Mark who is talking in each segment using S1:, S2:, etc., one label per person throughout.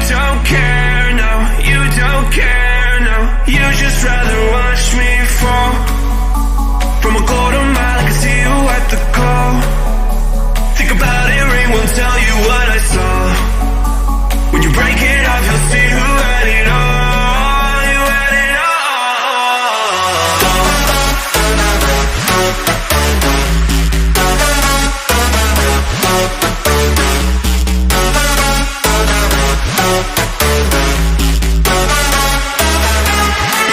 S1: don't care, no, you don't care, no. You just rather watch me fall from a quarter mile. I can see you at the call. Think about it, ring won't tell you what I saw. When you break it off, you'll see who had it all. You had it all.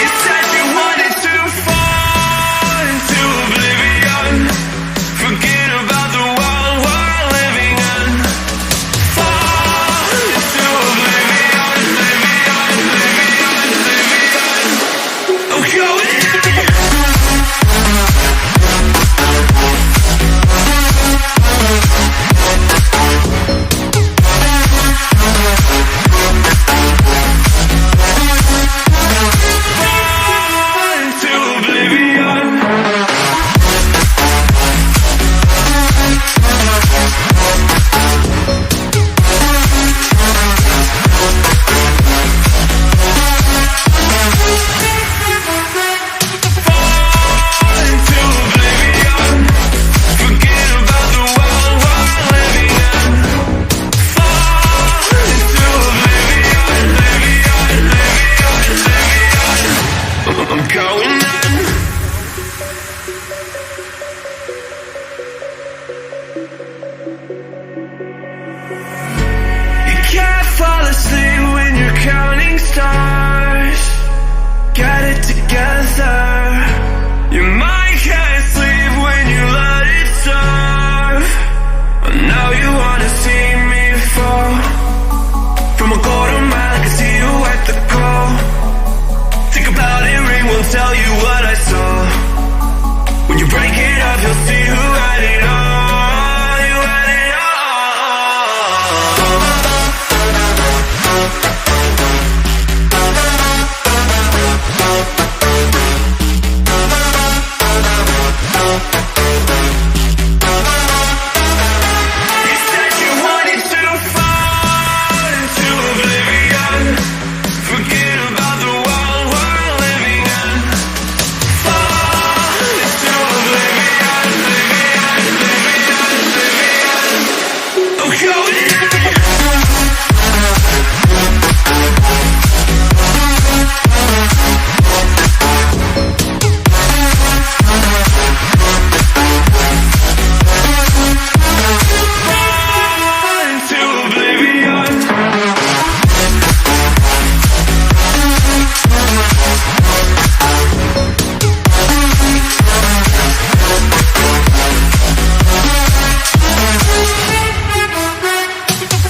S1: You said you wanted to fall into oblivion. Forget about the world we're living in. Fall into oblivion, oblivion, oblivion, oblivion. I'm going in. Fall into oblivion. Fall into oblivion. Forget about the world we're living in. Fall into oblivion, oblivion, oblivion, oblivion. I'm going in. You can't fall asleep when you're counting stars. Get it together. Your mind can't sleep when you let it serve. And now you wanna see me fall from a quarter mile. I can see you at the call. Think about it, ring won't tell you what I saw. When you break it up, you'll see who had it all. You had it all. You said you wanted to fall into oblivion. Forget about the world we're living in. Fall into oblivion, oblivion, oblivion, oblivion. I'm going in. Fall into oblivion.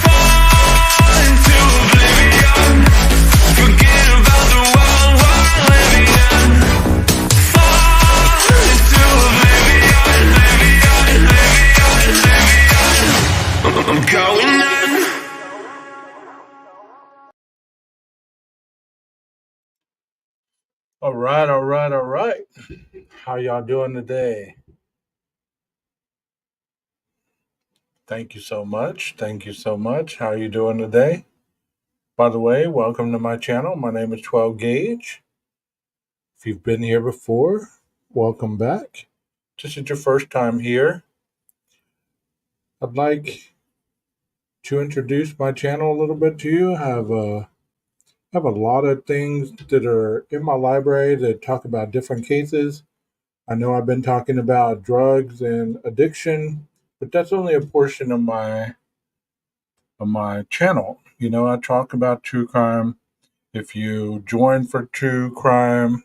S1: Fall into oblivion. Forget about the world we're living in. Fall into oblivion, oblivion, oblivion, oblivion. I'm going in.
S2: All right, all right, all right. How y'all doing today? Thank you so much. Thank you so much. How are you doing today? By the way, welcome to my channel. My name is 12 Gauge. If you've been here before, welcome back. If this is your first time here, I'd like to introduce my channel a little bit to you. I have a lot of things that are in my library that talk about different cases. I know I've been talking about drugs and addiction, but that's only a portion of my channel. You know, I talk about true crime. If you join for true crime,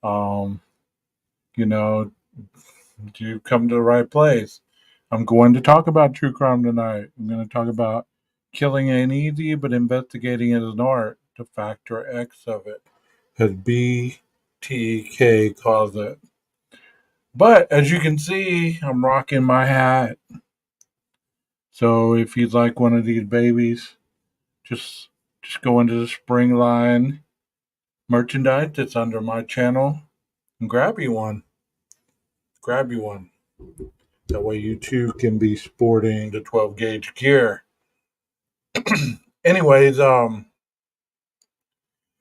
S2: um, you know, you come to the right place. I'm going to talk about true crime tonight. I'm going to talk about killing ain't easy, but investigating is an art. The factor X of it, as BTK calls it. But as you can see, I'm rocking my hat. So if you'd like one of these babies, just go into the spring line merchandise that's under my channel and grab you one. Grab you one. That way you too can be sporting the 12 gauge gear. Anyways,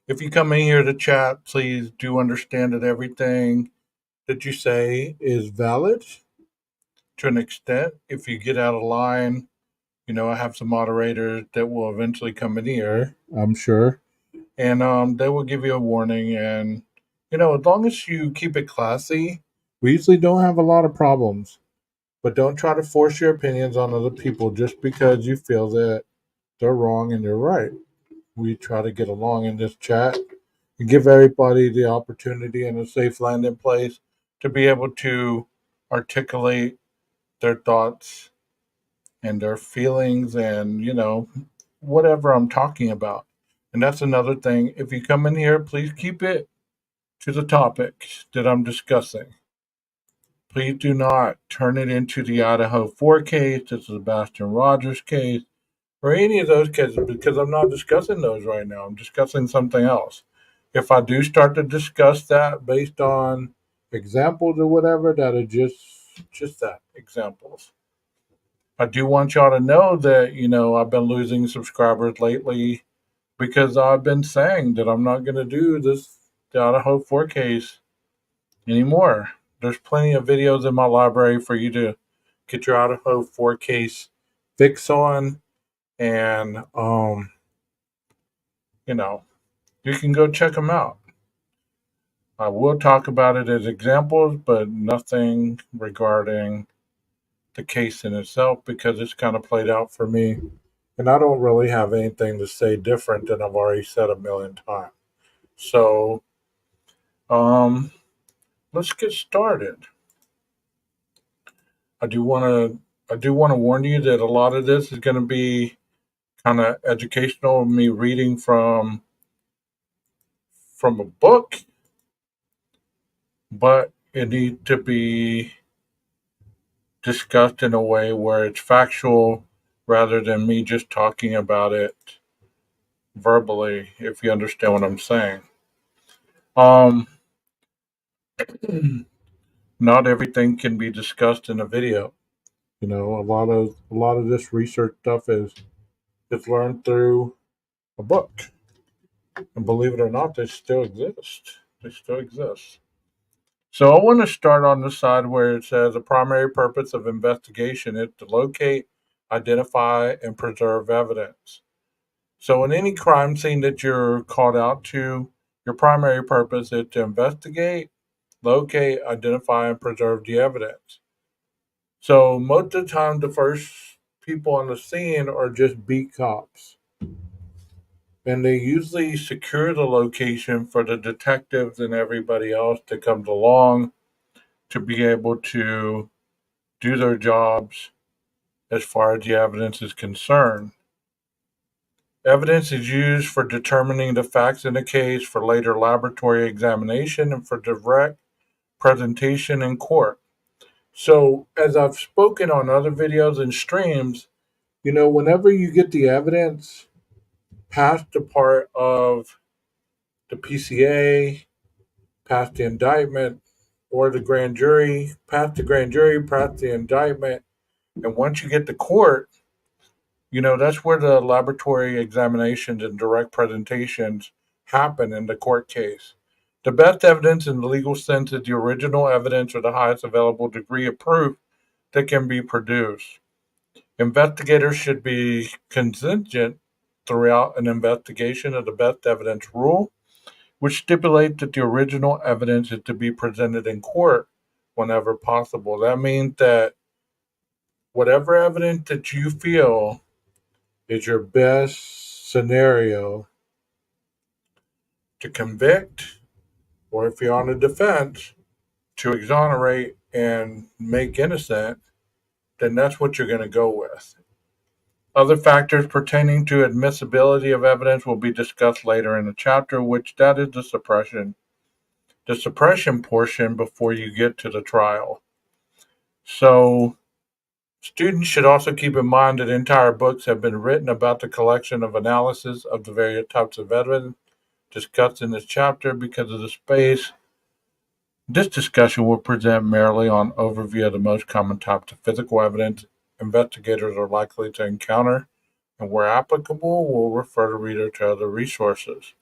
S2: if you come in here to chat, please do understand that everything that you say is valid to an extent. If you get out of line, I have some moderators that will eventually come in here, I'm sure, and they will give you a warning. And as long as you keep it classy, we usually don't have a lot of problems. But don't try to force your opinions on other people just because you feel that they're wrong and you're right. We try to get along in this chat and give everybody the opportunity and a safe landing place to be able to articulate their thoughts and their feelings and, whatever I'm talking about. And that's another thing. If you come in here, please keep it to the topic that I'm discussing. Please do not turn it into the Idaho 4 case, the Sebastian Rogers case, or any of those cases because I'm not discussing those right now. I'm discussing something else. If I do start to discuss that based on examples or whatever, that are just that examples. I do want y'all to know that, I've been losing subscribers lately because I've been saying that I'm not going to do the Idaho 4 case anymore. There's plenty of videos in my library for you to get your Idaho 4 case fix on. And, you know, you can go check them out. I will talk about it as examples, but nothing regarding the case in itself because it's kind of played out for me. And I don't really have anything to say different than I've already said a million times. So, let's get started. I do want to warn you that a lot of this is going to be kind of educational. Me reading from a book, but it needs to be discussed in a way where it's factual rather than me just talking about it verbally. If you understand what I'm saying, um, not everything can be discussed in a video. A lot of this research stuff is learned through a book. And believe it or not, they still exist. They still exist. So I want to start on the side where it says the primary purpose of investigation is to locate, identify, and preserve evidence. So in any crime scene that you're called out to, your primary purpose is to investigate, locate, identify, and preserve the evidence. So most of the time, the first people on the scene are just beat cops. And they usually secure the location for the detectives and everybody else that comes along to be able to do their jobs as far as the evidence is concerned. Evidence is used for determining the facts in a case for later laboratory examination and for direct presentation in court. So, as I've spoken on other videos and streams, whenever you get the evidence past the part of the PCA, past the indictment, or the grand jury, past the grand jury, past the indictment, and once you get to court, that's where the laboratory examinations and direct presentations happen in the court case. The best evidence in the legal sense is the original evidence or the highest available degree of proof that can be produced. Investigators should be consistent throughout an investigation of the best evidence rule, which stipulates that the original evidence is to be presented in court whenever possible. That means that whatever evidence that you feel is your best scenario to convict, or if you're on the defense, to exonerate and make innocent, then that's what you're going to go with. Other factors pertaining to admissibility of evidence will be discussed later in the chapter, which that is the suppression portion before you get to the trial. So students should also keep in mind that entire books have been written about the collection of analysis of the various types of evidence discussed in this chapter. Because of the space, this discussion will present merely on overview of the most common types of physical evidence investigators are likely to encounter and where applicable, we'll refer the reader to other resources.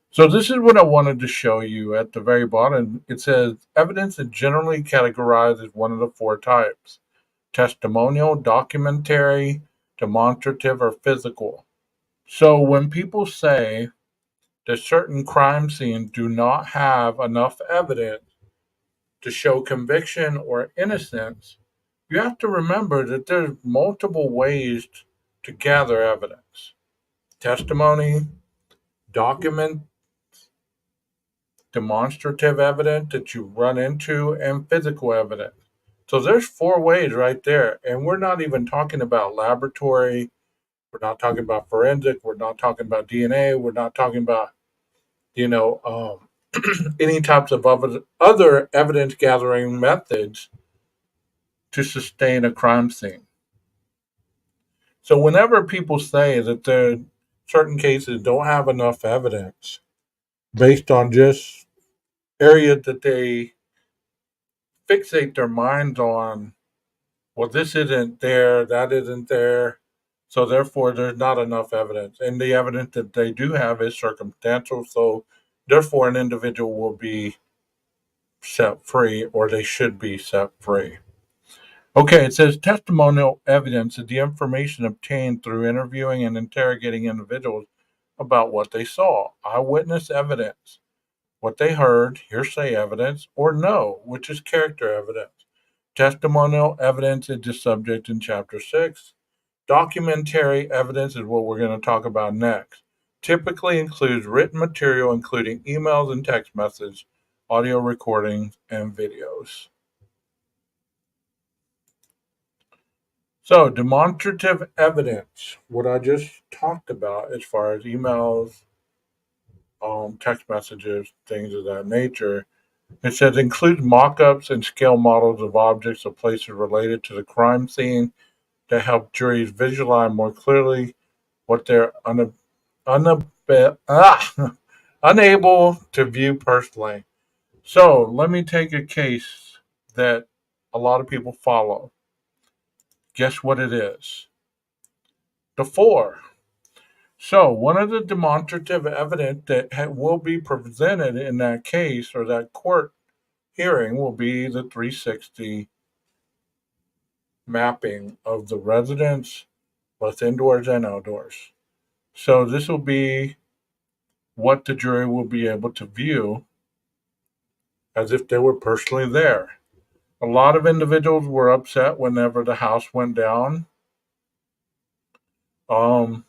S2: So this is what I wanted to show you at the very bottom. It says evidence is generally categorized as one of the four types: testimonial, documentary, demonstrative, or physical. So when people say that certain crime scenes do not have enough evidence to show conviction or innocence, you have to remember that there's multiple ways to gather evidence: testimony, document, demonstrative evidence that you run into, and physical evidence. So there's four ways right there. And we're not even talking about laboratory. We're not talking about forensic. We're not talking about DNA. We're not talking about, you know, any types of other evidence gathering methods to sustain a crime scene. So whenever people say that there certain cases don't have enough evidence based on just areas that they fixate their minds on, well, this isn't there, that isn't there, so therefore there's not enough evidence. And the evidence that they do have is circumstantial, so therefore an individual will be set free, or they should be set free. Okay, it says testimonial evidence is the information obtained through interviewing and interrogating individuals about what they saw. Eyewitness evidence, what they heard, hearsay evidence, or no, which is character evidence. Testimonial evidence is the subject in Chapter 6. Documentary evidence is what we're going to talk about next. Typically includes written material, including emails and text messages, audio recordings, and videos. So, demonstrative evidence, what I just talked about as far as emails, text messages, things of that nature. It says includes mock-ups and scale models of objects or places related to the crime scene to help juries visualize more clearly what they're unable to view personally. So let me take a case that a lot of people follow. Guess what it is? The four. So one of the demonstrative evidence that will be presented in that case or that court hearing will be the 360 mapping of the residence, both indoors and outdoors. So this will be what the jury will be able to view as if they were personally there. A lot of individuals were upset whenever the house went down, um,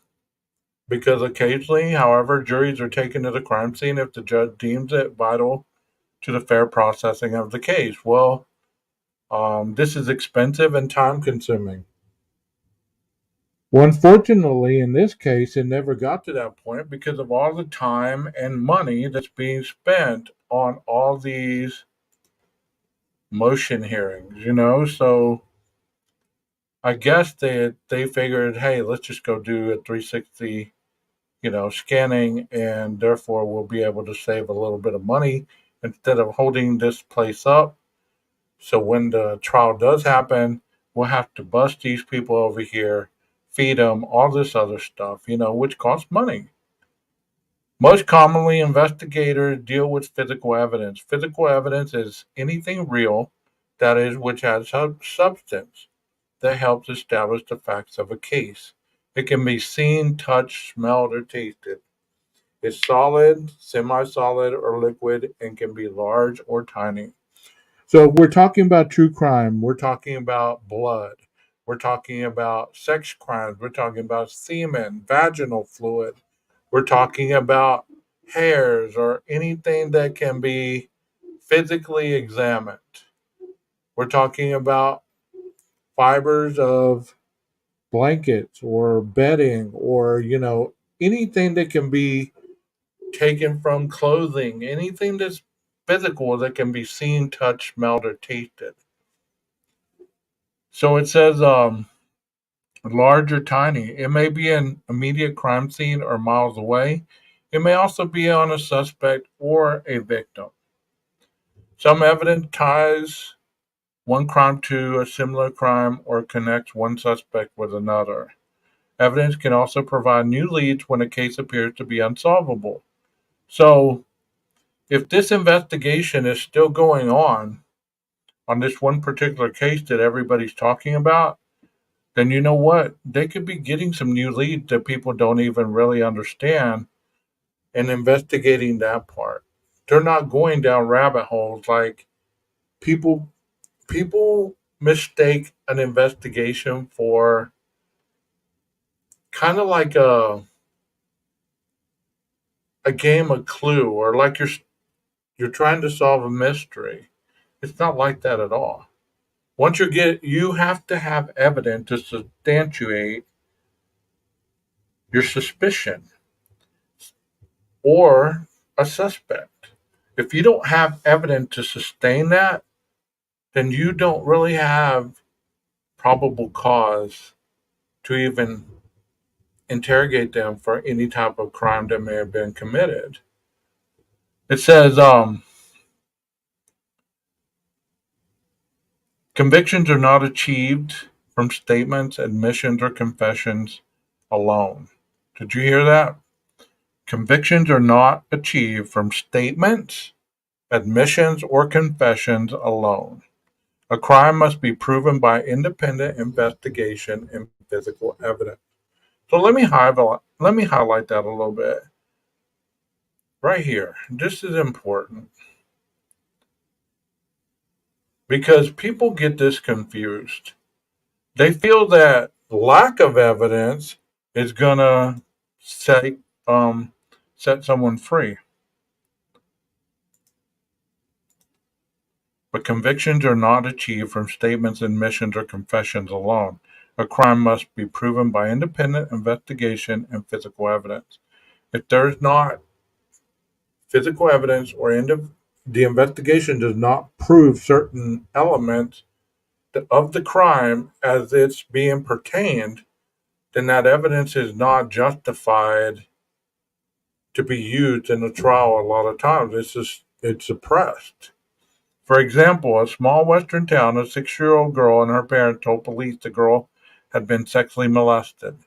S2: because occasionally, however, juries are taken to the crime scene if the judge deems it vital to the fair processing of the case. Well, this is expensive and time consuming. Well, unfortunately, in this case, it never got to that point because of all the time and money that's being spent on all these motion hearings. So I guess they figured, hey, let's just go do a 360, scanning, and therefore we'll be able to save a little bit of money instead of holding this place up. So when the trial does happen, we'll have to bust these people over here, feed them, all this other stuff, which costs money. Most commonly, investigators deal with physical evidence. Physical evidence is anything real, that is, which has substance that helps establish the facts of a case. It can be seen, touched, smelled, or tasted. It's solid, semi solid, or liquid, and can be large or tiny. So, if we're talking about true crime, we're talking about blood, we're talking about sex crimes, we're talking about semen, vaginal fluid, we're talking about hairs or anything that can be physically examined. We're talking about fibers of blankets or bedding or, anything that can be taken from clothing, anything that's physical that can be seen, touched, smelled, or tasted. So it says large or tiny. It may be an immediate crime scene or miles away. It may also be on a suspect or a victim. Some evidence ties one crime to a similar crime or connects one suspect with another. Evidence can also provide new leads when a case appears to be unsolvable. So, if this investigation is still going on this one particular case that everybody's talking about, then you know what? They could be getting some new leads that people don't even really understand and investigating that part. They're not going down rabbit holes like people people mistake an investigation for kind of like a game of Clue, or like you're trying to solve a mystery. It's not like that at all. Once you have to have evidence to substantiate your suspicion or a suspect. If you don't have evidence to sustain that, then you don't really have probable cause to even interrogate them for any type of crime that may have been committed. It says convictions are not achieved from statements, admissions, or confessions alone. Did you hear that? Convictions are not achieved from statements, admissions, or confessions alone. A crime must be proven by independent investigation and physical evidence. So let me highlight that a little bit right here. This is important because people get this confused. They feel that lack of evidence is gonna set set someone free, but convictions are not achieved from statements, admissions, or confessions alone. A crime must be proven by independent investigation and physical evidence. If there's not physical evidence or the investigation does not prove certain elements of the crime as it's being pertained, then that evidence is not justified to be used in a trial. A lot of times it's suppressed. For example, a small western town, a 6-year-old girl and her parents told police the girl had been sexually molested.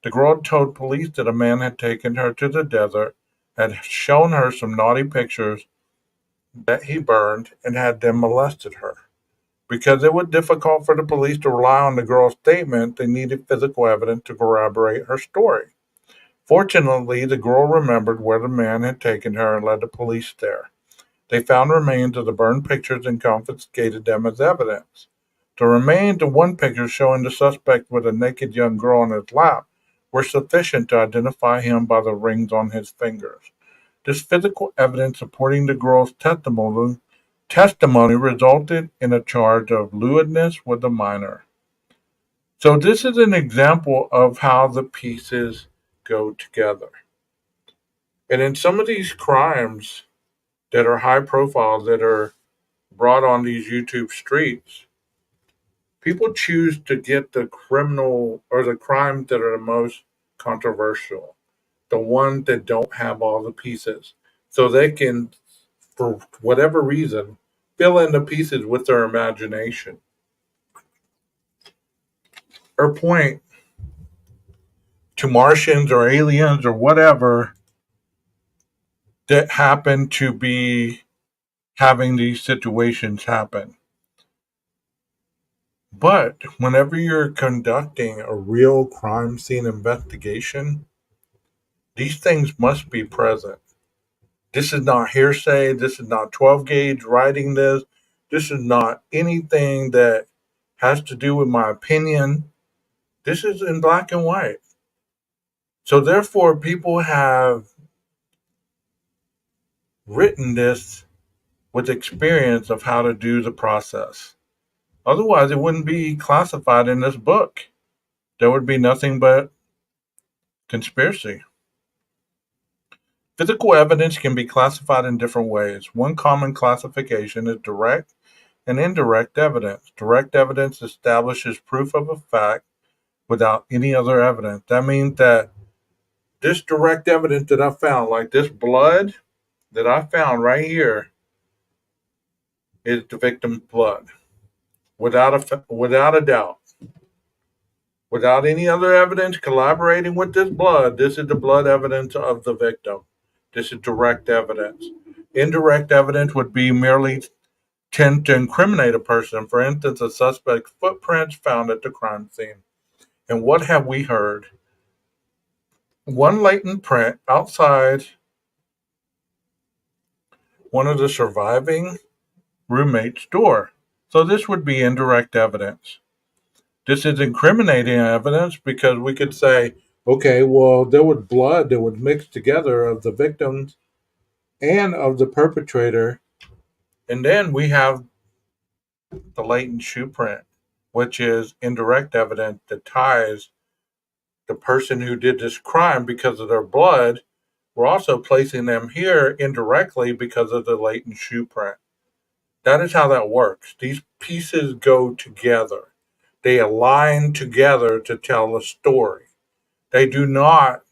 S2: The girl told police that a man had taken her to the desert, had shown her some naughty pictures that he burned, and had then molested her. Because it was difficult for the police to rely on the girl's statement, they needed physical evidence to corroborate her story. Fortunately, the girl remembered where the man had taken her and led the police there. They found remains of the burned pictures and confiscated them as evidence. The remains of one picture showing the suspect with a naked young girl on his lap were sufficient to identify him by the rings on his fingers. This physical evidence supporting the girl's testimony resulted in a charge of lewdness with a minor. So this is an example of how the pieces go together. And in some of these crimes that are high profile, that are brought on these YouTube streets, people choose to get the criminal or the crimes that are the most controversial, the ones that don't have all the pieces. So they can, for whatever reason, fill in the pieces with their imagination or point to Martians or aliens or whatever that happen to be having these situations happen. But whenever you're conducting a real crime scene investigation, these things must be present. This is not hearsay. This is not 12 gauge writing this. This is not anything that has to do with my opinion. This is in black and white. So, therefore, people have written this with experience of how to do the process. Otherwise, it wouldn't be classified in this book. There would be nothing but conspiracy. Physical evidence can be classified in different ways. One common classification is direct and indirect evidence. Direct evidence establishes proof of a fact without any other evidence. That means that this direct evidence that I found, like this blood that I found right here, is the victim's blood, without a doubt. without any other evidence collaborating with this blood, this is the blood evidence of the victim. This is direct evidence. Indirect evidence would be merely tend to incriminate a person. For instance, a suspect's footprints found at the crime scene. And what have we heard? One latent print outside one of the surviving roommate's door. So this would be indirect evidence. This is incriminating evidence because we could say, okay, well, there was blood that was mixed together of the victims and of the perpetrator. And then we have the latent shoe print, which is indirect evidence that ties the person who did this crime because of their blood. We're also placing them here indirectly because of the latent shoe print. That is how that works. These pieces go together. They align together to tell a story. They do not,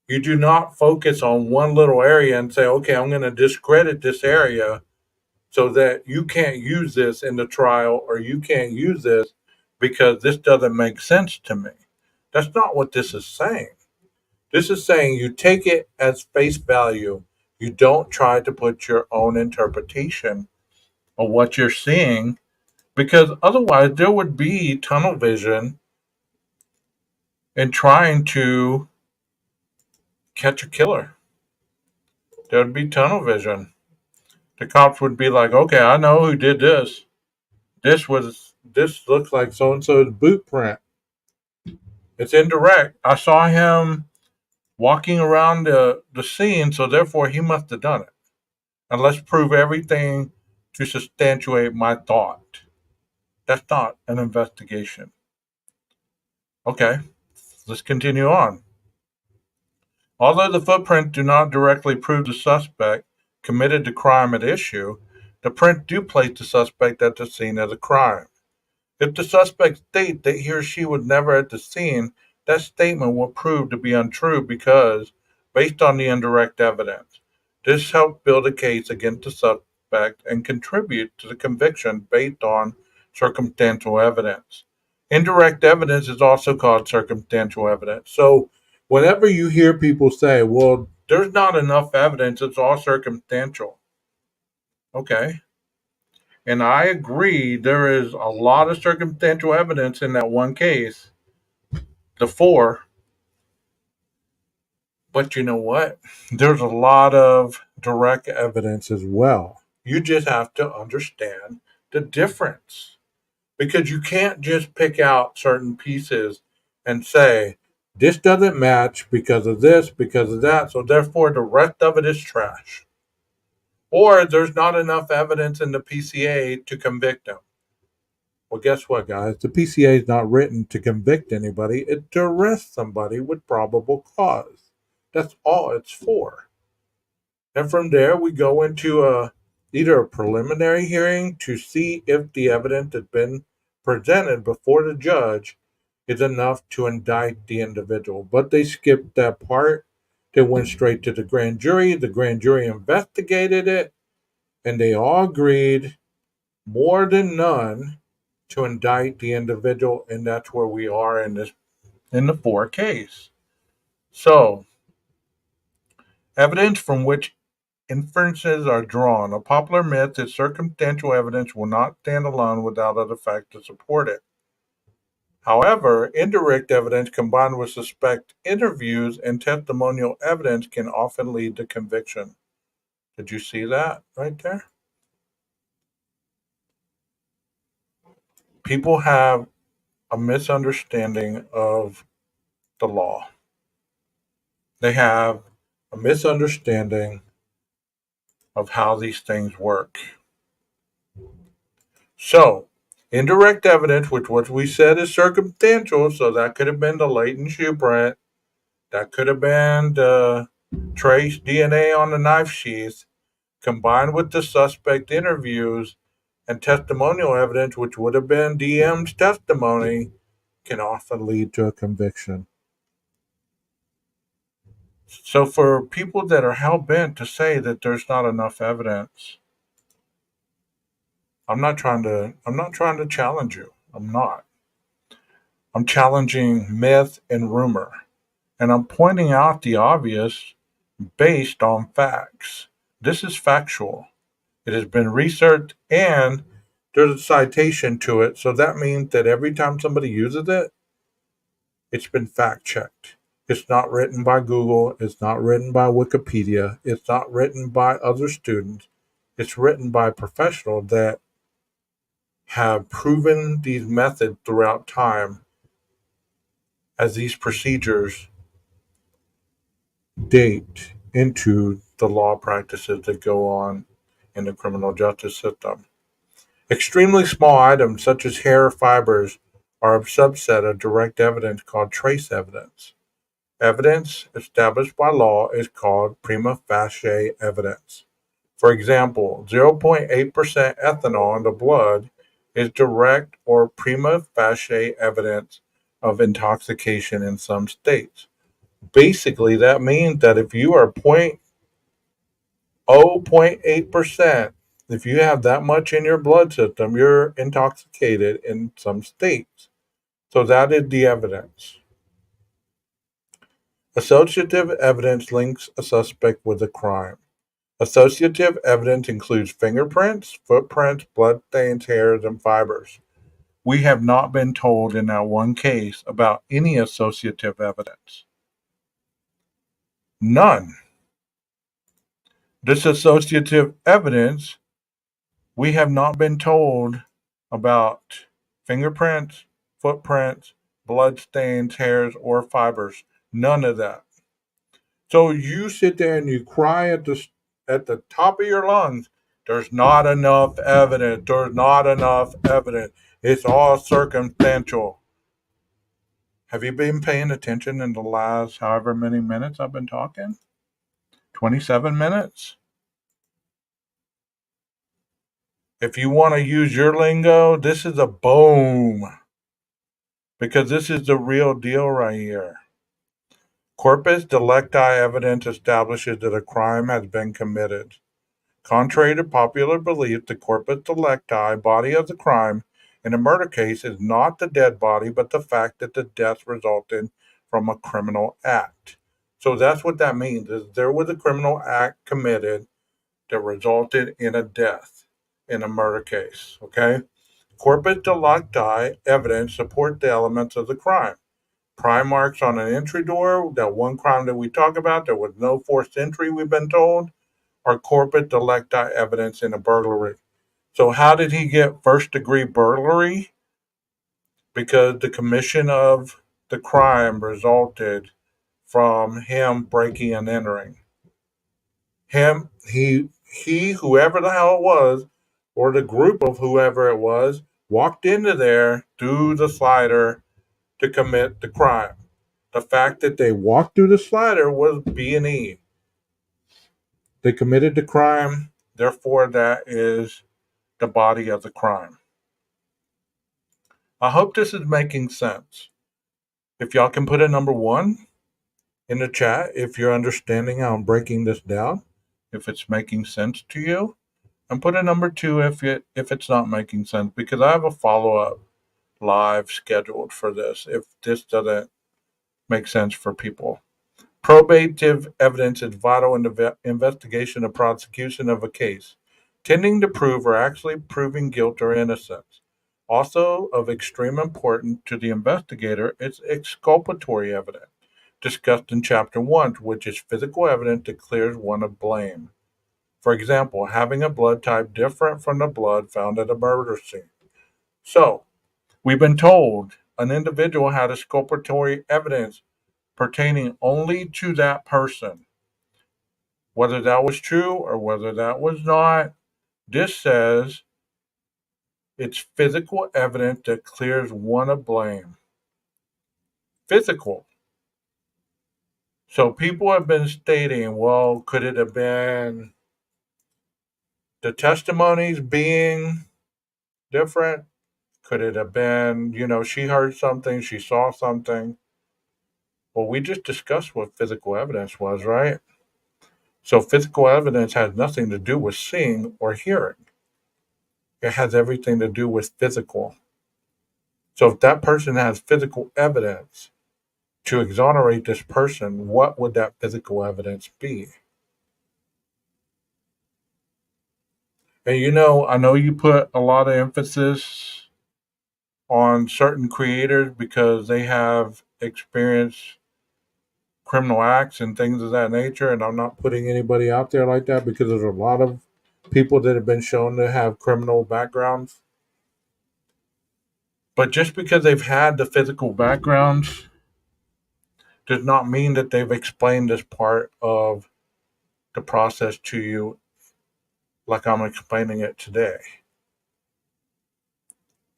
S2: you do not focus on one little area and say, okay, I'm going to discredit this area so that you can't use this in the trial or you can't use this because this doesn't make sense to me. That's not what this is saying. This is saying you take it as face value. You don't try to put your own interpretation of what you're seeing because otherwise there would be tunnel vision in trying to catch a killer. There would be tunnel vision. The cops would be like, okay, I know who did this. This looks like so and so's boot print. It's indirect. I saw him walking around the scene, so therefore he must have done it. And let's prove everything to substantiate my thought. That's not an investigation. Okay, let's continue on. Although the footprints do not directly prove the suspect committed the crime at issue, the prints do place the suspect at the scene of the crime. If the suspect states that he or she was never at the scene, that statement will prove to be untrue because, based on the indirect evidence, this helps build a case against the suspect and contribute to the conviction based on circumstantial evidence. Indirect evidence is also called circumstantial evidence. So, whenever you hear people say, well, there's not enough evidence, it's all circumstantial. Okay. And I agree, there is a lot of circumstantial evidence in that one case, the four. But you know what? There's a lot of direct evidence as well. You just have to understand the difference because you can't just pick out certain pieces and say, this doesn't match because of this, because of that, so therefore the rest of it is trash. Or there's not enough evidence in the PCA to convict them. Well, guess what, guys? The PCA is not written to convict anybody, it's to arrest somebody with probable cause. That's all it's for. And from there, we go into either a preliminary hearing to see if the evidence that's been presented before the judge is enough to indict the individual. But they skipped that part. They went straight to the grand jury. The grand jury investigated it, and they all agreed, more than none, to indict the individual, and that's where we are in the four case. So, evidence from which inferences are drawn. A popular myth is circumstantial evidence will not stand alone without other facts to support it. However, indirect evidence combined with suspect interviews and testimonial evidence can often lead to conviction. Did you see that right there? People have a misunderstanding of the law. They have a misunderstanding of how these things work. So, indirect evidence, which what we said is circumstantial, so that could have been the latent shoe print, that could have been the trace DNA on the knife sheath, combined with the suspect interviews and testimonial evidence, which would have been DM's testimony, can often lead to a conviction. So for people that are hell bent to say that there's not enough evidence, I'm not trying to challenge you. I'm not. I'm challenging myth and rumor, and I'm pointing out the obvious based on facts. This is factual. It has been researched and there's a citation to it. So that means that every time somebody uses it, it's been fact checked. It's not written by Google. It's not written by Wikipedia. It's not written by other students. It's written by professionals that have proven these methods throughout time as these procedures date into the law practices that go on in the criminal justice system. Extremely small items such as hair fibers are a subset of direct evidence called trace evidence. Evidence established by law is called prima facie evidence. For example, 0.8% ethanol in the blood is direct or prima facie evidence of intoxication in some states. Basically, that means that if you are 0.8%, if you have that much in your blood system, you're intoxicated in some states. So that is the evidence. Associative evidence links a suspect with a crime. Associative evidence includes fingerprints, footprints, blood stains, hairs, and fibers. We have not been told in that one case about any associative evidence. None. This associative evidence, we have not been told about fingerprints, footprints, blood stains, hairs, or fibers. None of that. So you sit there and you cry at the top of your lungs. There's not enough evidence. There's not enough evidence. It's all circumstantial. Have you been paying attention in the last however many minutes I've been talking? 27 minutes? If you want to use your lingo, this is a boom. Because this is the real deal right here. Corpus delicti evidence establishes that a crime has been committed. Contrary to popular belief, the corpus delicti, body of the crime, in a murder case is not the dead body, but the fact that the death resulted from a criminal act. So that's what that means, is there was a criminal act committed that resulted in a death in a murder case, okay? Corpus delicti evidence support the elements of the crime. Prime marks on an entry door, that one crime that we talk about, there was no forced entry, we've been told, or corpus delicti evidence in a burglary. So, how did he get first degree burglary? Because the commission of the crime resulted from him breaking and entering. Whoever the hell it was, or the group of whoever it was, walked into there through the slider to commit the crime. The fact that they walked through the slider was B&E. They committed the crime, therefore that is the body of the crime. I hope this is making sense. If y'all can put a number 1 in the chat, if you're understanding how I'm breaking this down, if it's making sense to you, and put a number 2 if it's not making sense, because I have a follow-up live scheduled for this if this doesn't make sense for people. Probative evidence is vital in the investigation and prosecution of a case, tending to prove or actually proving guilt or innocence. Also of extreme importance to the investigator is exculpatory evidence, discussed in Chapter 1, which is physical evidence that clears one of blame. For example, having a blood type different from the blood found at a murder scene. So, we've been told an individual had exculpatory evidence pertaining only to that person. Whether that was true or whether that was not, this says it's physical evidence that clears one of blame. Physical. So people have been stating, well, could it have been the testimonies being different? Could it have been, she heard something, she saw something? Well, we just discussed what physical evidence was, right? So physical evidence has nothing to do with seeing or hearing. It has everything to do with physical. So if that person has physical evidence to exonerate this person, what would that physical evidence be? And I know you put a lot of emphasis on certain creators because they have experienced criminal acts and things of that nature. And I'm not putting anybody out there like that because there's a lot of people that have been shown to have criminal backgrounds. But just because they've had the physical backgrounds does not mean that they've explained this part of the process to you like I'm explaining it today.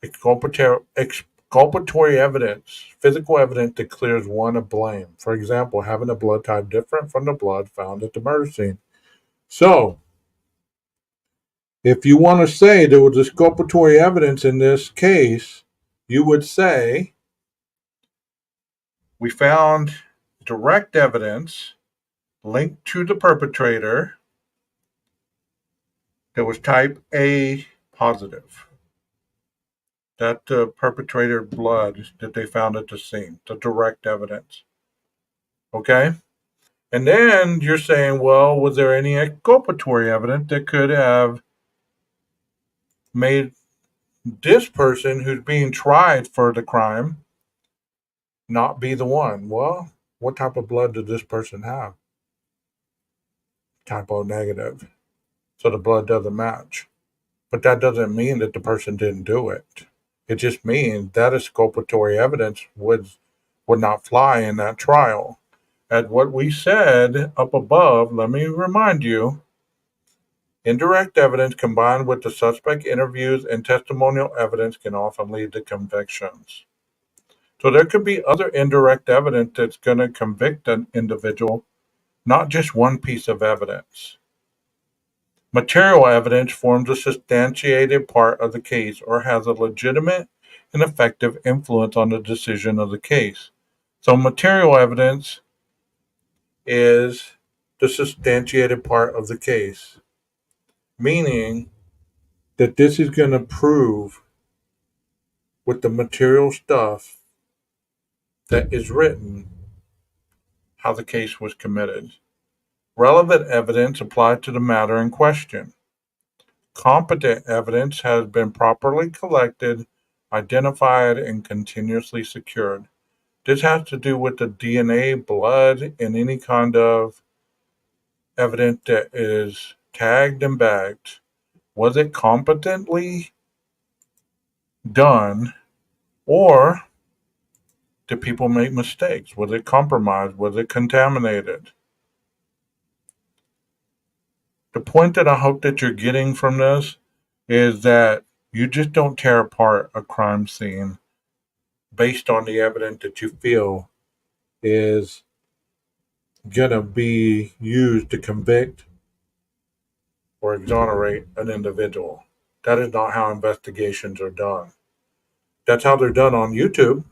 S2: Exculpatory evidence, physical evidence that clears one of blame. For example, having a blood type different from the blood found at the murder scene. So, if you want to say there was exculpatory evidence in this case, you would say we found direct evidence linked to the perpetrator that was type A positive. That the perpetrator blood that they found at the scene, the direct evidence. Okay? And then you're saying, well, was there any exculpatory evidence that could have made this person who's being tried for the crime not be the one? Well, what type of blood did this person have? Type O negative. So the blood doesn't match. But that doesn't mean that the person didn't do it. It just means that exculpatory evidence would not fly in that trial. As what we said up above, let me remind you, indirect evidence combined with the suspect interviews and testimonial evidence can often lead to convictions. So there could be other indirect evidence that's going to convict an individual, not just one piece of evidence. Material evidence forms a substantiated part of the case or has a legitimate and effective influence on the decision of the case. So material evidence is the substantiated part of the case, meaning that this is going to prove with the material stuff that is written how the case was committed. Relevant evidence applied to the matter in question. Competent evidence has been properly collected, identified, and continuously secured. This has to do with the DNA, blood, and any kind of evidence that is tagged and bagged. Was it competently done, or did people make mistakes? Was it compromised? Was it contaminated? The point that I hope that you're getting from this is that you just don't tear apart a crime scene based on the evidence that you feel is going to be used to convict or exonerate an individual. That is not how investigations are done. That's how they're done on YouTube.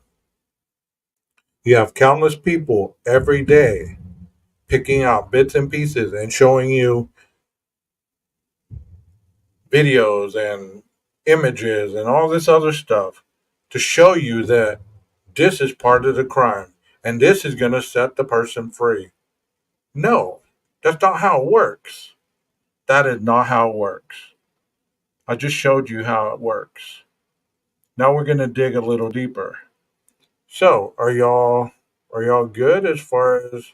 S2: You have countless people every day picking out bits and pieces and showing you videos and images and all this other stuff to show you that this is part of the crime and this is going to set the person free. No, that's not how it works. That is not how it works. I just showed you how it works. Now we're going to dig a little deeper. So, are y'all good as far as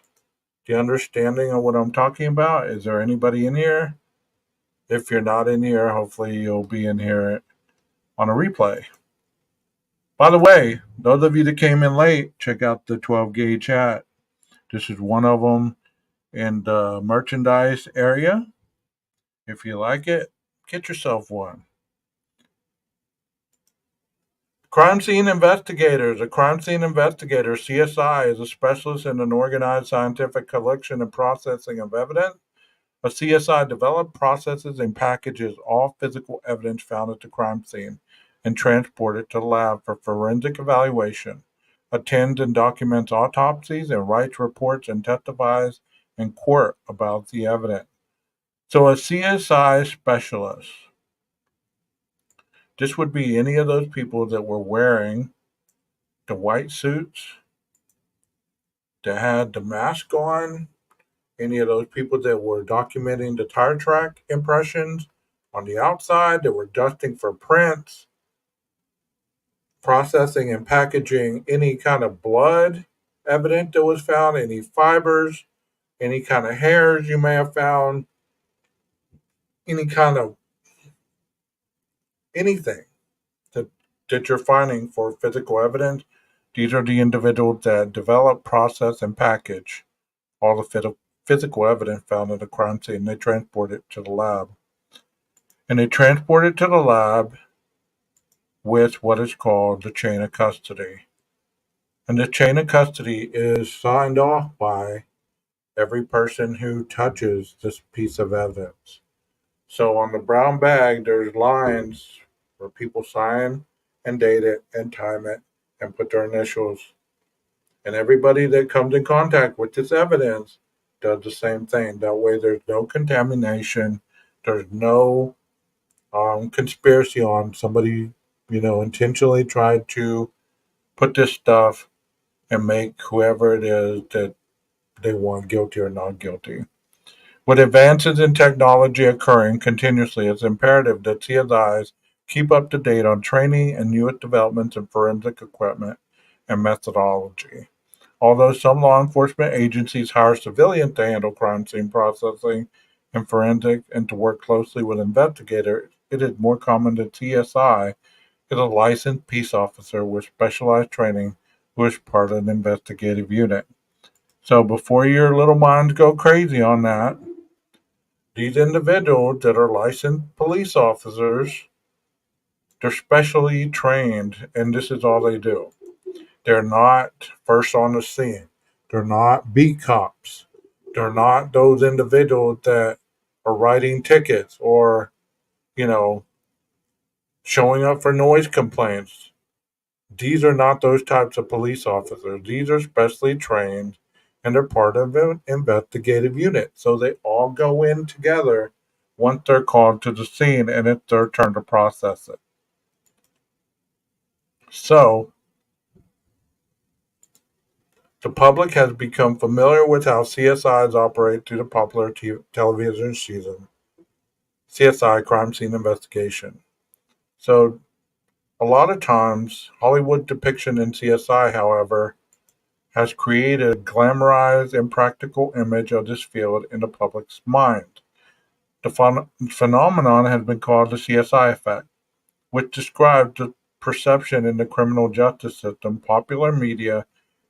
S2: the understanding of what I'm talking about? Is there anybody in here? If you're not in here, hopefully you'll be in here on a replay. By the way, those of you that came in late, check out the 12 gauge hat. This is one of them in the merchandise area. If you like it, get yourself one. Crime scene investigators. A crime scene investigator, CSI, is a specialist in an organized scientific collection and processing of evidence. A CSI develops, processes, and packages all physical evidence found at the crime scene and transports it to the lab for forensic evaluation, attends and documents autopsies, and writes reports and testifies in court about the evidence. So a CSI specialist, this would be any of those people that were wearing the white suits that had the mask on, any of those people that were documenting the tire track impressions on the outside, that were dusting for prints, processing and packaging any kind of blood evidence that was found, any fibers, any kind of hairs you may have found, any kind of anything that, that you're finding for physical evidence. These are the individuals that develop, process, and package all the physical evidence found in the crime scene. They transport it to the lab. And they transport it to the lab with what is called the chain of custody. And the chain of custody is signed off by every person who touches this piece of evidence. So on the brown bag, there's lines where people sign and date it and time it and put their initials. And everybody that comes in contact with this evidence does the same thing. That way, there's no contamination. There's no conspiracy on somebody, intentionally tried to put this stuff and make whoever it is that they want guilty or not guilty. With advances in technology occurring continuously, it's imperative that CSIs keep up to date on training and newest developments in forensic equipment and methodology. Although some law enforcement agencies hire civilians to handle crime scene processing and forensics and to work closely with investigators, it is more common that CSI is a licensed peace officer with specialized training who is part of an investigative unit. So before your little minds go crazy on that, these individuals that are licensed police officers, they're specially trained, and this is all they do. They're not first on the scene. They're not beat cops. They're not those individuals that are writing tickets or, you know, showing up for noise complaints. These are not those types of police officers. These are specially trained and they're part of an investigative unit. So they all go in together once they're called to the scene and it's their turn to process it. So the public has become familiar with how CSIs operate through the popular television season, CSI Crime Scene Investigation. So a lot of times, Hollywood depiction in CSI, however, has created a glamorized, impractical image of this field in the public's mind. The phenomenon has been called the CSI effect, which describes the perception in the criminal justice system, popular media,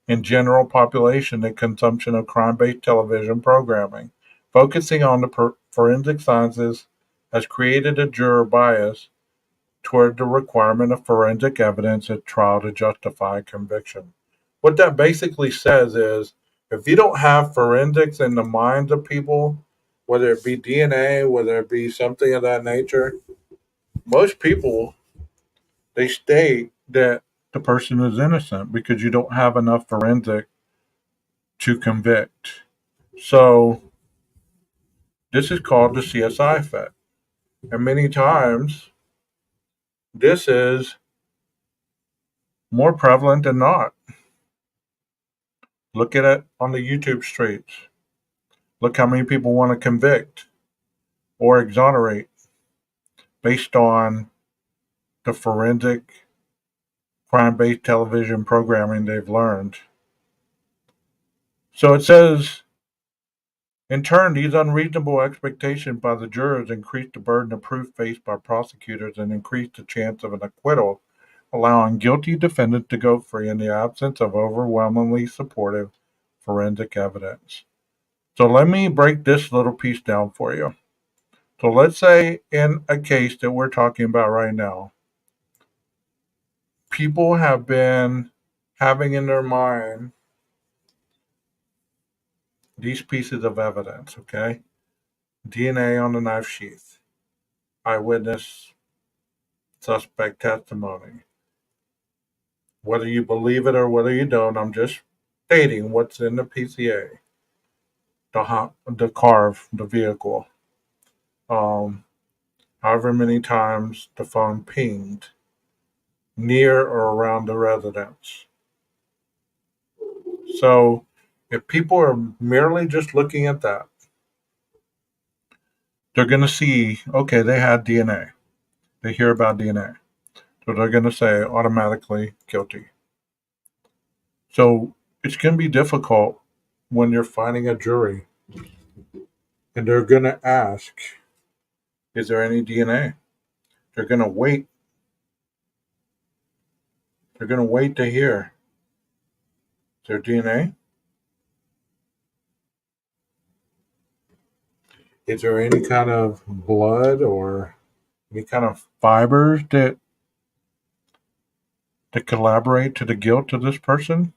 S2: and general population and consumption of crime-based television programming. Focusing on the forensic sciences has created a juror bias toward the requirement of forensic evidence at trial to justify conviction. What that basically says is if you don't have forensics in the minds of people, whether it be DNA, whether it be something of that nature, most people they state that the person is innocent because you don't have enough forensic to convict. So this is called the CSI effect. And many times this is more prevalent than not. Look at it on the YouTube streets. Look how many people want to convict or exonerate based on the forensic crime based television programming they've learned. So it says, in turn, these unreasonable expectations by the jurors increase the burden of proof faced by prosecutors and increase the chance of an acquittal, allowing guilty defendants to go free in the absence of overwhelmingly supportive forensic evidence. So let me break this little piece down for you. So let's say in a case that we're talking about right now, people have been having in their mind these pieces of evidence, okay? DNA on the knife sheath, eyewitness suspect testimony. Whether you believe it or whether you don't, I'm just stating what's in the PCA, the car, the vehicle. However many times the phone pinged near or around the residence. So if people are merely just looking at that, they're going to see, okay, they had DNA. They hear about DNA. So they're going to say automatically guilty. So it's going to be difficult when you're finding a jury and they're going to ask, is there any DNA? They're going to wait. They're going to wait to hear, is there DNA? Is there any kind of blood or any kind of fibers that collaborate to the guilt of this person?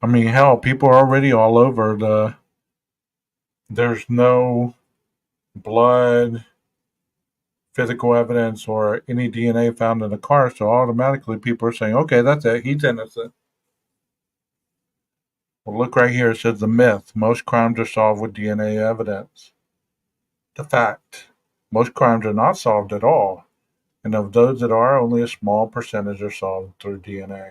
S2: I mean, hell, people are already all over there's no blood, physical evidence, or any DNA found in the car, so automatically people are saying, okay, that's it, he's innocent. Well, look right here, it says the myth. Most crimes are solved with DNA evidence. The fact. Most crimes are not solved at all. And of those that are, only a small percentage are solved through DNA.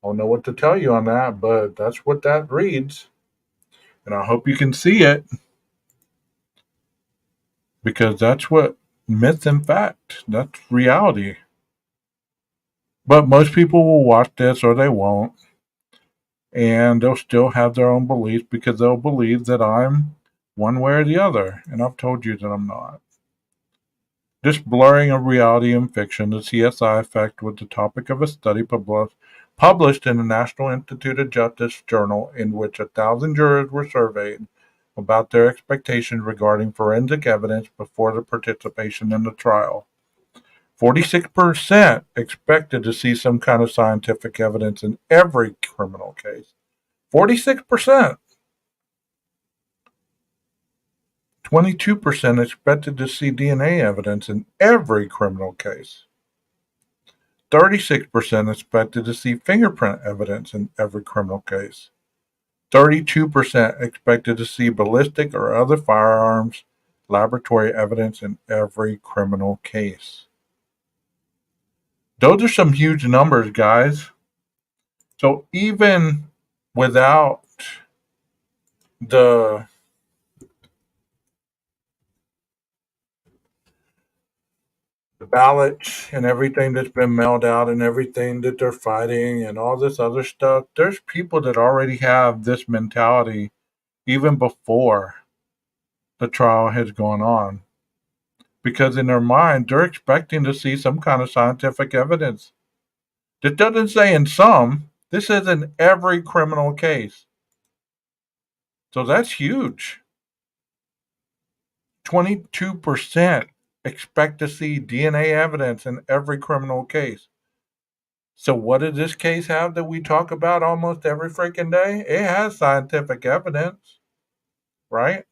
S2: I don't know what to tell you on that, but that's what that reads. And I hope you can see it because that's what myth and fact, that's reality. But most people will watch this or they won't. And they'll still have their own beliefs because they'll believe that I'm one way or the other. And I've told you that I'm not. This blurring of reality and fiction, the CSI effect, was the topic of a study published in the National Institute of Justice journal, in which 1,000 jurors were surveyed about their expectations regarding forensic evidence before the participation in the trial. 46% expected to see some kind of scientific evidence in every criminal case. 46%. 22% expected to see DNA evidence in every criminal case. 36% expected to see fingerprint evidence in every criminal case. 32% expected to see ballistic or other firearms laboratory evidence in every criminal case. Those are some huge numbers, guys. So even without the ballots and everything that's been mailed out and everything that they're fighting and all this other stuff, there's people that already have this mentality even before the trial has gone on. Because in their mind, they're expecting to see some kind of scientific evidence. This doesn't say in some, this is in every criminal case. So that's huge. 22% expect to see DNA evidence in every criminal case. So what does this case have that we talk about almost every freaking day? It has scientific evidence, right?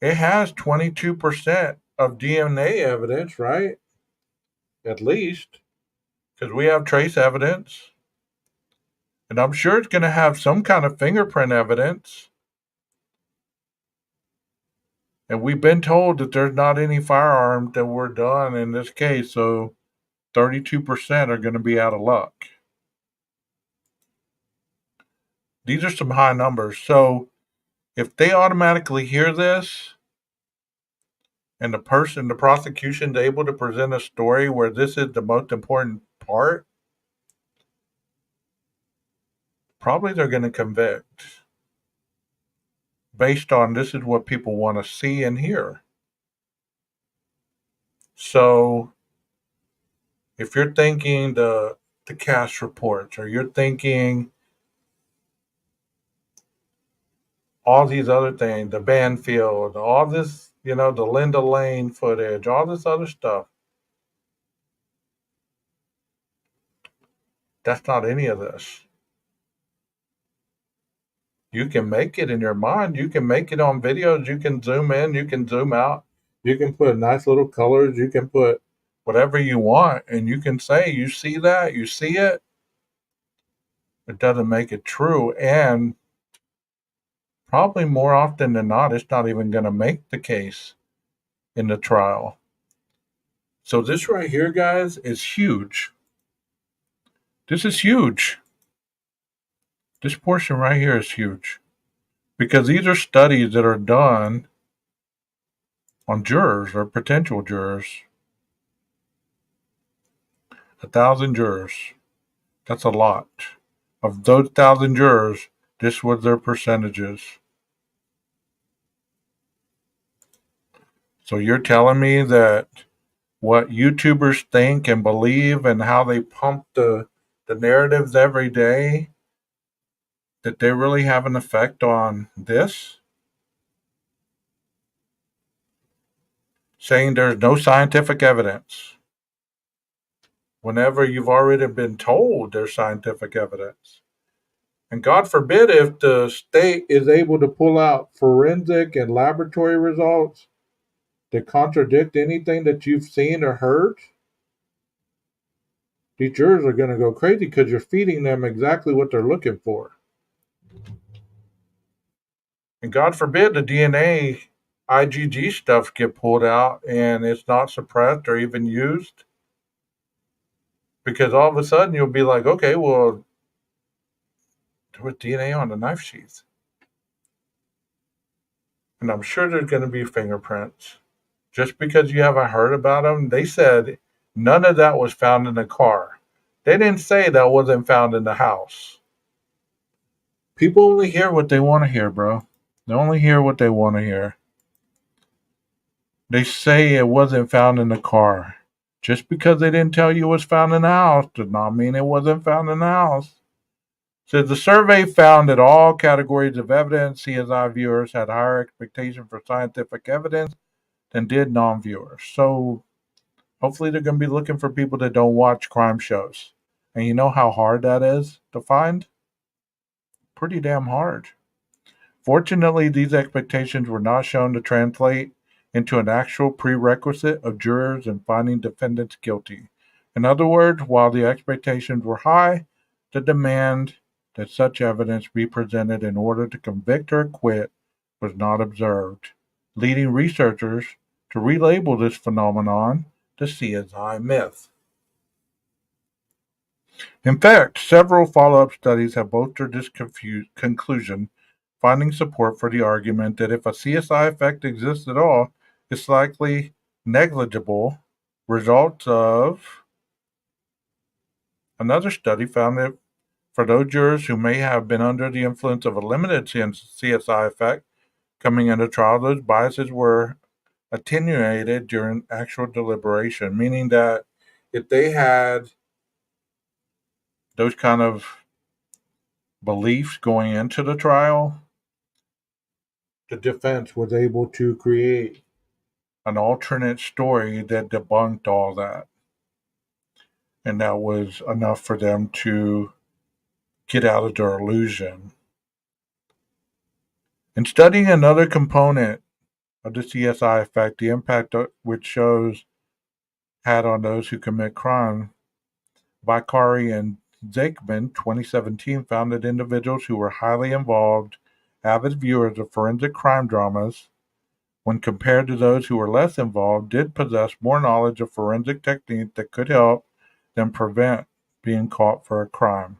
S2: It has 22% of DNA evidence, right? At least, because we have trace evidence. And I'm sure it's going to have some kind of fingerprint evidence. And we've been told that there's not any firearms that were done in this case, so 32% are going to be out of luck. These are some high numbers. So if they automatically hear this and the prosecution's able to present a story where this is the most important part, probably they're going to convict based on this is what people want to see and hear. So if you're thinking the cast reports or you're thinking all these other things, the Banfield, all this, the Linda Lane footage, all this other stuff, that's not any of this. You can make it in your mind. You can make it on videos. You can zoom in. You can zoom out. You can put nice little colors. You can put whatever you want. And you can say, you see that? You see it? It doesn't make it true. And probably more often than not, it's not even going to make the case in the trial. So this right here, guys, is huge. This is huge. This portion right here is huge because these are studies that are done on jurors or potential jurors. 1,000 jurors. That's a lot. Of those 1,000 jurors, this was their percentages. So you're telling me that what YouTubers think and believe and how they pump the narratives every day, that they really have an effect on this? Saying there's no scientific evidence whenever you've already been told there's scientific evidence. And God forbid if the state is able to pull out forensic and laboratory results that contradict anything that you've seen or heard, these jurors are going to go crazy because you're feeding them exactly what they're looking for. And God forbid the DNA IgG stuff get pulled out and it's not suppressed or even used. Because all of a sudden you'll be like, okay, well, there was DNA on the knife sheath. And I'm sure there's going to be fingerprints. Just because you haven't heard about them, they said none of that was found in the car. They didn't say that wasn't found in the house. People only hear what they want to hear, bro. They only hear what they want to hear. They say it wasn't found in the car. Just because they didn't tell you it was found in the house does not mean it wasn't found in the house. Says the survey found that all categories of evidence, CSI viewers had higher expectation for scientific evidence than did non-viewers. So hopefully they're going to be looking for people that don't watch crime shows. And you know how hard that is to find? Pretty damn hard. Fortunately, these expectations were not shown to translate into an actual prerequisite of jurors in finding defendants guilty. In other words, while the expectations were high, the demand that such evidence be presented in order to convict or acquit was not observed, leading researchers to relabel this phenomenon the CSI myth. In fact, several follow-up studies have bolstered this conclusion, finding support for the argument that if a CSI effect exists at all, it's likely negligible. Results of another study found that for those jurors who may have been under the influence of a limited CSI effect coming into trial, those biases were attenuated during actual deliberation, meaning that if they had those kind of beliefs going into the trial, the defense was able to create an alternate story that debunked all that. And that was enough for them to get out of their illusion. In studying another component of the CSI effect, the impact which shows had on those who commit crime, Vicari and Zakeman, 2017, found that individuals who were highly involved, avid viewers of forensic crime dramas, when compared to those who were less involved, did possess more knowledge of forensic techniques that could help them prevent being caught for a crime.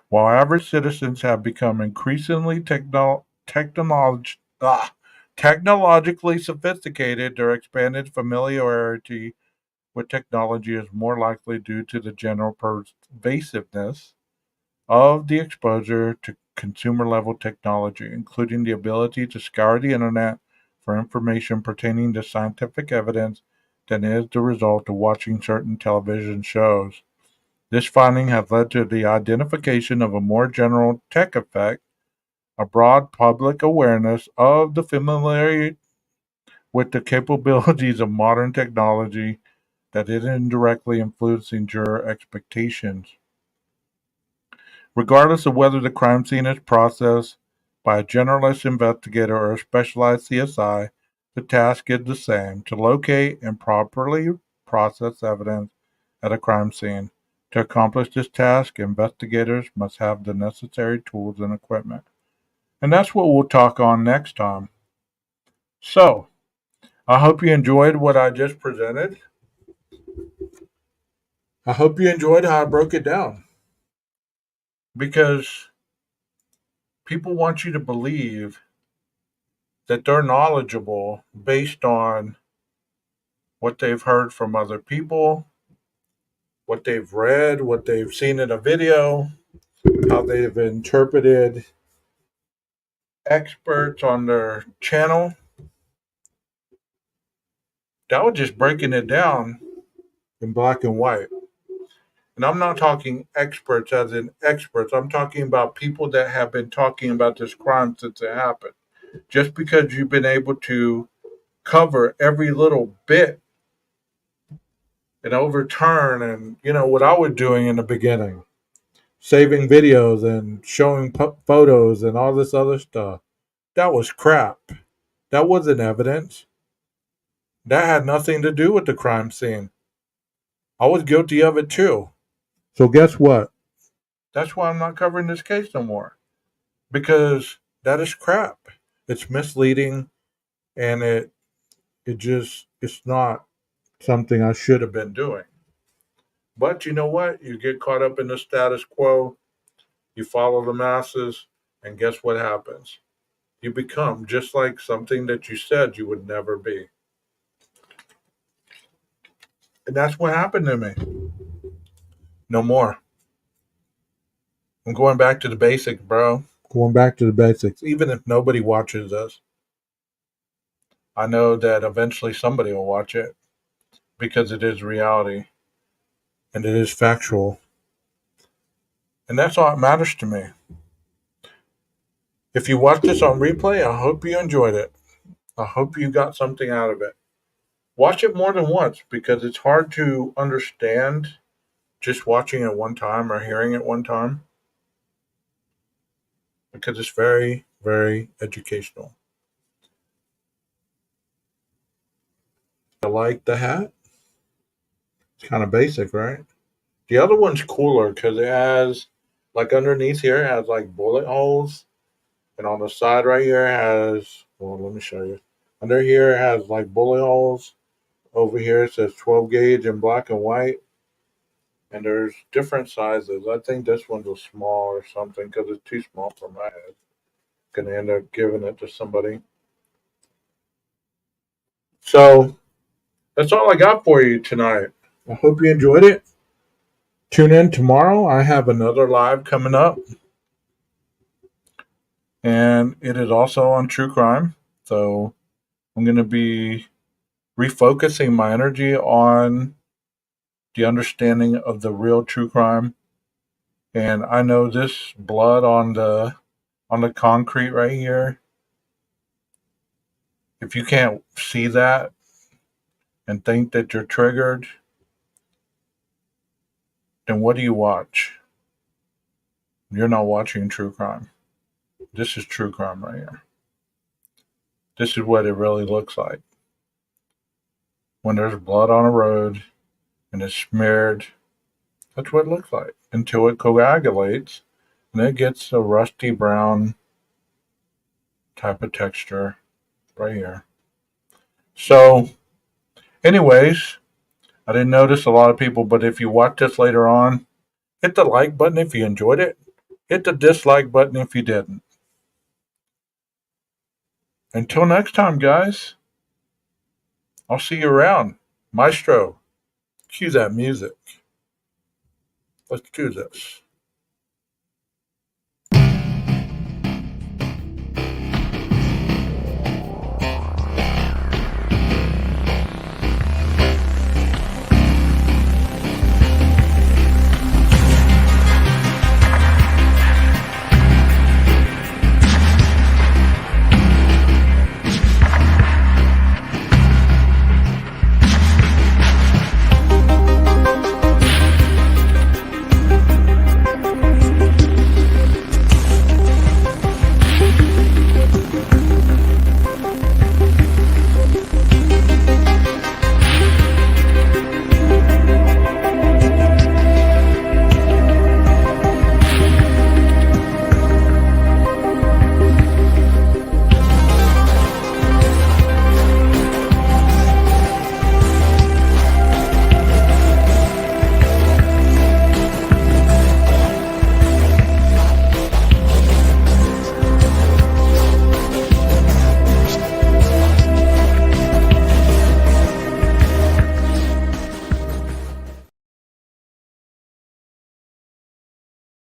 S2: While average citizens have become increasingly technologically sophisticated, their expanded familiarity with technology is more likely due to the general pervasiveness of the exposure to consumer-level technology, including the ability to scour the internet for information pertaining to scientific evidence than is the result of watching certain television shows. This finding has led to the identification of a more general tech effect, a broad public awareness of the familiarity with the capabilities of modern technology that is indirectly influencing juror expectations. Regardless of whether the crime scene is processed by a generalist investigator or a specialized CSI, the task is the same: to locate and properly process evidence at a crime scene. To accomplish this task, investigators must have the necessary tools and equipment. And that's what we'll talk on next time. So, I hope you enjoyed what I just presented. I hope you enjoyed how I broke it down because people want you to believe that they're knowledgeable based on what they've heard from other people, what they've read, what they've seen in a video, how they've interpreted experts on their channel. That was just breaking it down in black and white. And I'm not talking experts as in experts. I'm talking about people that have been talking about this crime since it happened. Just because you've been able to cover every little bit and overturn and, what I was doing in the beginning, saving videos and showing photos and all this other stuff. That was crap. That wasn't evidence. That had nothing to do with the crime scene. I was guilty of it too. So guess what? That's why I'm not covering this case no more. Because that is crap. It's misleading and it's not something I should have been doing. But you know what? You get caught up in the status quo, you follow the masses, and guess what happens? You become just like something that you said you would never be. And that's what happened to me. No more. I'm going back to the basics, bro. Going back to the basics. Even if nobody watches us, I know that eventually somebody will watch it because it is reality and it is factual. And that's all that matters to me. If you watch this on replay, I hope you enjoyed it. I hope you got something out of it. Watch it more than once because it's hard to understand just watching it one time or hearing it one time because it's very, very educational. I like the hat. It's kind of basic, right? The other one's cooler because it has, like underneath here, it has like bullet holes. And on the side right here, it has, well, let me show you. Under here, it has like bullet holes. Over here, it says 12 gauge in black and white. And there's different sizes. I think this one's a small or something because it's too small for my head. Gonna end up giving it to somebody. So that's all I got for you tonight. I hope you enjoyed it. Tune in tomorrow. I have another live coming up. And it is also on true crime. So I'm going to be refocusing my energy on the understanding of the real true crime. And I know this blood on the concrete right here. If you can't see that and think that you're triggered, then what do you watch? You're not watching true crime. This is true crime right here. This is what it really looks like. When there's blood on a road and it's smeared, that's what it looks like until it coagulates and it gets a rusty brown type of texture right here. So, anyways, I didn't notice a lot of people, but if you watch this later on, hit the like button if you enjoyed it. Hit the dislike button if you didn't. Until next time, guys, I'll see you around. Maestro, cue that music. Let's do this.